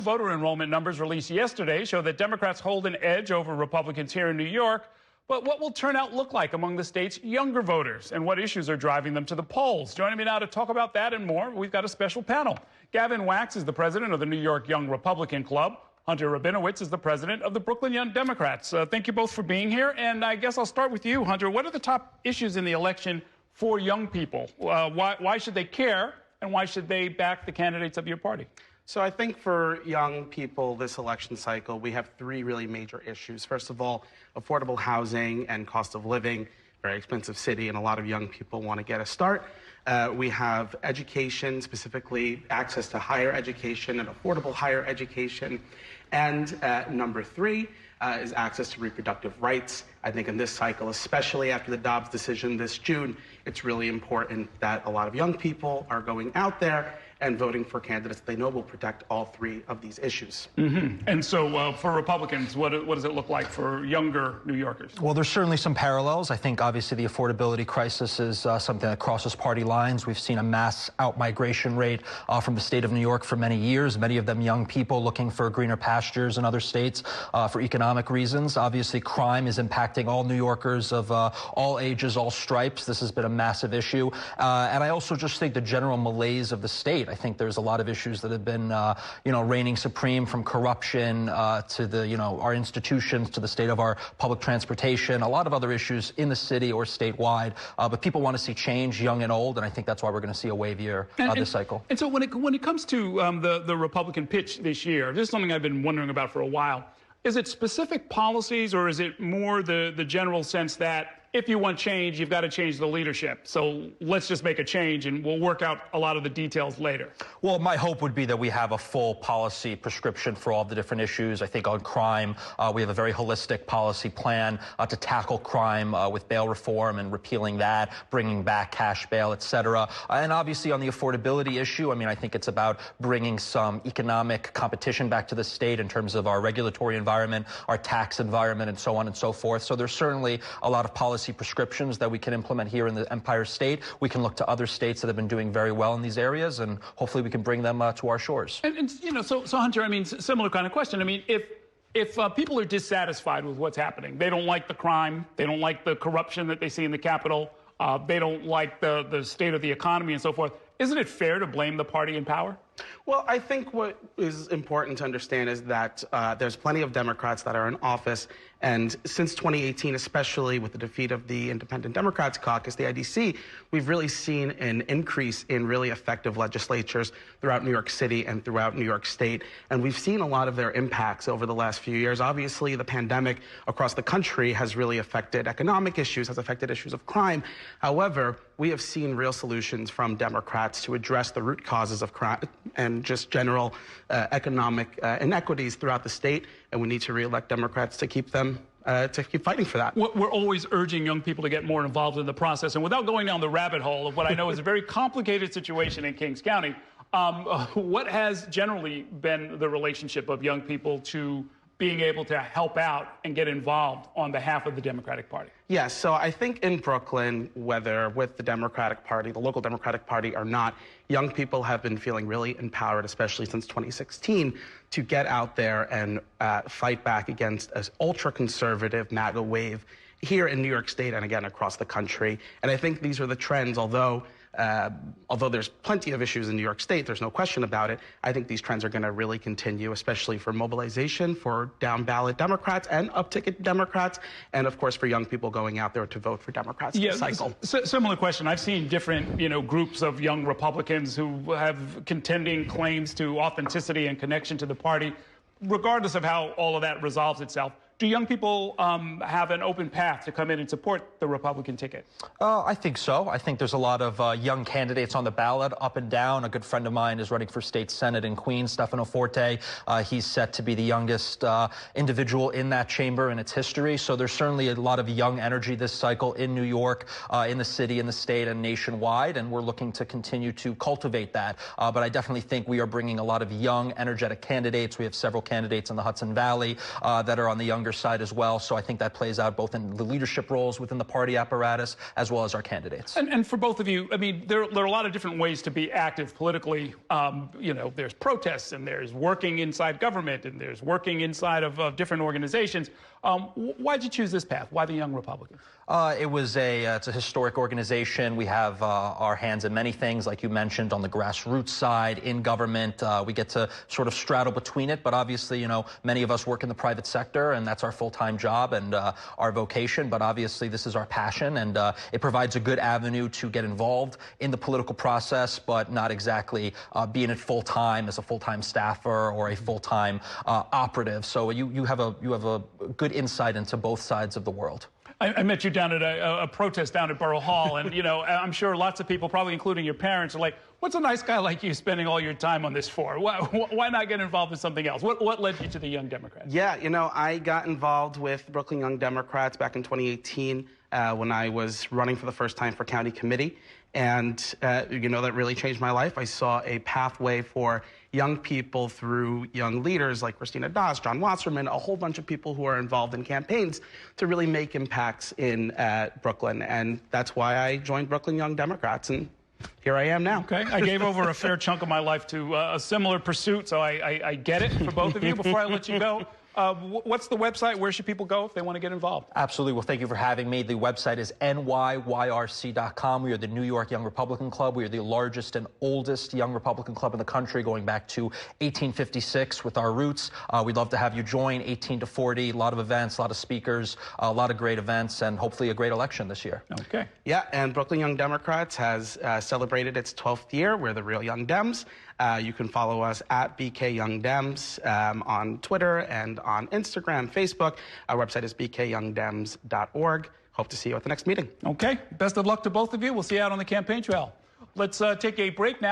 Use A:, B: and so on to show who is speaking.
A: Voter enrollment numbers released yesterday show that Democrats hold an edge over Republicans here in New York. But what will turnout look like among the state's younger voters, and what issues are driving them to the polls? Joining me now to talk about that and more, we've got a special panel. Gavin is the president of the New York Young Republican Club. Hunter Rabinowitz is the president of the Brooklyn Young Democrats. Thank you both for being here. And I guess I'll start with you, Hunter. What are the top issues in the election for young people? Why should they care, and why should they back the candidates of your party?
B: So I think for young people this election cycle, we have three really major issues. First of all, affordable housing and cost of living, very expensive city, and a lot of young people want to get a start. We have education, specifically access to higher education and affordable higher education. And number three is access to reproductive rights. I think in this cycle, especially after the Dobbs decision this June, it's really important that a lot of young people are going out there and voting for candidates they know will protect all three of these issues.
A: And so for Republicans, what does it look like for younger New Yorkers?
C: Well, there's certainly some parallels. I think obviously the affordability crisis is something that crosses party lines. We've seen a mass out-migration rate from the state of New York for many years, many of them young people looking for greener pastures in other states for economic reasons. Obviously, crime is impacting all New Yorkers of all ages, all stripes. This has been a massive issue. And I also just think the general malaise of the state. I think there's a lot of issues that have been, reigning supreme, from corruption to the, our institutions, to the state of our public transportation, a lot of other issues in the city or statewide. But people want to see change, young and old, and I think that's why we're going to see a wavier this cycle.
A: And so when it comes to the Republican pitch this year, this is something I've been wondering about for a while. Is it specific policies, or is it more the general sense that if you want change, you've got to change the leadership? So let's just make a change and we'll work out a lot of the details later.
C: Well, my hope would be that we have a full policy prescription for all the different issues. I think on crime, we have a very holistic policy plan to tackle crime with bail reform and repealing that, bringing back cash bail, et cetera. And obviously on the affordability issue, I think it's about bringing some economic competition back to the state in terms of our regulatory environment, our tax environment, and so on and so forth. So there's certainly a lot of policy prescriptions that we can implement here in the Empire State. We can look to other states that have been doing very well in these areas, and hopefully we can bring them to our shores.
A: So Hunter, similar kind of question. If people are dissatisfied with what's happening, they don't like the crime, they don't like the corruption that they see in the Capitol, they don't like the state of the economy and so forth, isn't it fair to blame the party in power?
B: Well, I think what is important to understand is that there's plenty of Democrats that are in office, and since 2018, especially with the defeat of the Independent Democrats Caucus, the IDC, we've really seen an increase in really effective legislatures throughout New York City and throughout New York State, and we've seen a lot of their impacts over the last few years. Obviously, the pandemic across the country has really affected economic issues, has affected issues of crime. However, we have seen real solutions from Democrats to address the root causes of crime and just general economic inequities throughout the state, and we need to reelect Democrats to keep fighting for that.
A: We're always urging young people to get more involved in the process, and without going down the rabbit hole of what I know is a very complicated situation in Kings County, what has generally been the relationship of young people to being able to help out and get involved on behalf of the Democratic Party?
B: Yes, so I think in Brooklyn, whether with the Democratic Party, the local Democratic Party or not, young people have been feeling really empowered, especially since 2016, to get out there and fight back against an ultra-conservative MAGA wave here in New York State and again across the country. And I think these are the trends, although there's plenty of issues in New York State, there's no question about it, I think these trends are going to really continue, especially for mobilization, for down-ballot Democrats and up-ticket Democrats, and of course for young people going out there to vote for Democrats this cycle.
A: Similar question. I've seen different, groups of young Republicans who have contending claims to authenticity and connection to the party. Regardless of how all of that resolves itself, do young people have an open path to come in and support the Republican ticket?
C: I think so. I think there's a lot of young candidates on the ballot, up and down. A good friend of mine is running for state senate in Queens, Stefano Forte. He's set to be the youngest individual in that chamber in its history. So there's certainly a lot of young energy this cycle in New York, in the city, in the state, and nationwide. And we're looking to continue to cultivate that. But I definitely think we are bringing a lot of young, energetic candidates. We have several candidates in the Hudson Valley that are on the younger younger side as well. So I think that plays out both in the leadership roles within the party apparatus as well as our candidates.
A: And for both of you, I mean, there are a lot of different ways to be active politically. You know, there's protests and there's working inside government and there's working inside of different organizations. Why'd you choose this path? Why the Young Republicans?
C: It's a historic organization. We have our hands in many things, like you mentioned, on the grassroots side, in government. We get to sort of straddle between it. But obviously, you know, many of us work in the private sector, and that's our full-time job and our vocation. But obviously, this is our passion, and it provides a good avenue to get involved in the political process, but not exactly being it full-time as a full-time staffer or a full-time operative. So you have a good insight into both sides of the world.
A: I met you down at a protest down at Borough Hall, and, you know, I'm sure lots of people, probably including your parents, are like, what's a nice guy like you spending all your time on this for? Why not get involved in something else? What led you to the Young Democrats?
B: Yeah, you know, I got involved with Brooklyn Young Democrats back in 2018 when I was running for the first time for county committee. And, you know, that really changed my life. I saw a pathway for young people through young leaders like Christina Doss, John Wasserman, a whole bunch of people who are involved in campaigns to really make impacts in Brooklyn. And that's why I joined Brooklyn Young Democrats. And here I am now.
A: Okay. I gave over a fair chunk of my life to a similar pursuit, so I get it for both of you. Before I let you go, what's the website? Where should people go if they want to get involved?
C: Absolutely. Well, thank you for having me. The website is nyyrc.com. We are the New York Young Republican Club. We are the largest and oldest Young Republican Club in the country, going back to 1856 with our roots. We'd love to have you join, 18 to 40, a lot of events, a lot of speakers, a lot of great events, and hopefully a great election this year.
A: Okay.
B: Yeah, and Brooklyn Young Democrats has celebrated its 12th year. We're the real Young Dems. You can follow us at BK Young Dems on Twitter and on Instagram, Facebook. Our website is bkyoungdems.org. Hope to see you at the next meeting.
A: Okay. Best of luck to both of you. We'll see you out on the campaign trail. Let's take a break now.